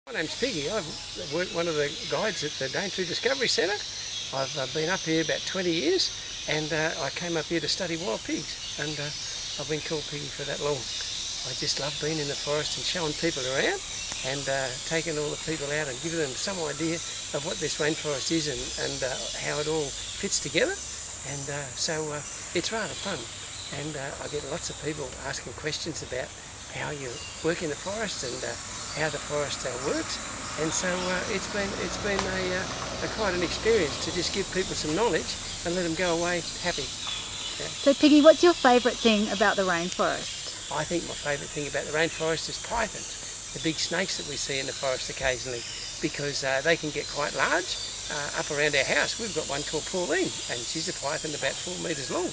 My name's Piggy. I'm one of the guides at the Daintree Discovery Centre. I've been up here about 20 years and I came up here to study wild pigs, and I've been called Piggy for that long. I just love being in the forest and showing people around and taking all the people out and giving them some idea of what this rainforest is and how it all fits together. And so it's rather fun, and I get lots of people asking questions about how you work in the forest and how the forest works, and so it's been a quite an experience to just give people some knowledge and let them go away happy. Yeah. So Piggy, what's your favourite thing about the rainforest? I think my favourite thing about the rainforest is pythons, the big snakes that we see in the forest occasionally, because they can get quite large. Up around our house we've got one called Pauline, and she's a python about 4 metres long.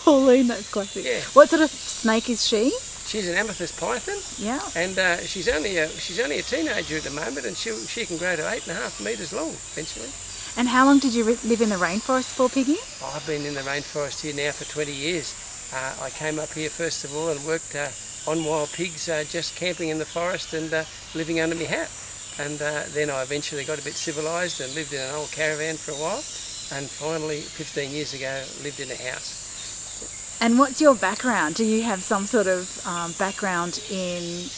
Pauline, that's classic. Yeah. What sort of snake is she? She's an amethyst python. Yeah. And she's only a teenager at the moment, and she can grow to 8.5 metres long eventually. And how long did you live in the rainforest for, Piggy? Oh, I've been in the rainforest here now for 20 years. I came up here first of all and worked on wild pigs, just camping in the forest and living under my hat. And then I eventually got a bit civilised and lived in an old caravan for a while, and finally 15 years ago lived in a house. And what's your background? Do you have some sort of background in...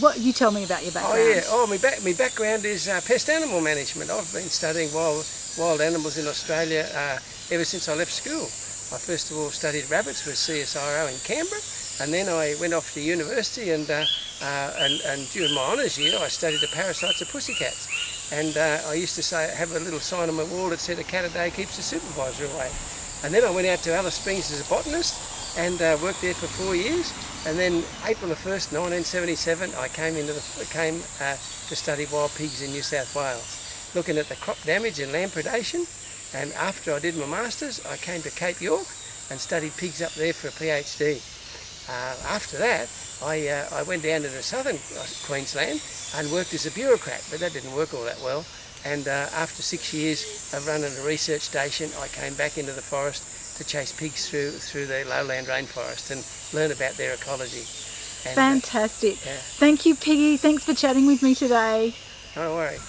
What you tell me about your background? Oh yeah, my background is pest animal management. I've been studying wild animals in Australia ever since I left school. I first of all studied rabbits with CSIRO in Canberra, and then I went off to university and during my honours year I studied the parasites of pussycats. And I used to have a little sign on my wall that said, "A cat a day keeps the supervisor away." And then I went out to Alice Springs as a botanist and worked there for 4 years. And then April the 1st, 1977, I came to study wild pigs in New South Wales, looking at the crop damage and land predation. And after I did my masters, I came to Cape York and studied pigs up there for a PhD. After that, I went down to the southern Queensland and worked as a bureaucrat, but that didn't work all that well. And after 6 years of running a research station, I came back into the forest to chase pigs through the lowland rainforest and learn about their ecology. And, fantastic. Yeah. Thank you, Piggy. Thanks for chatting with me today. Don't worry.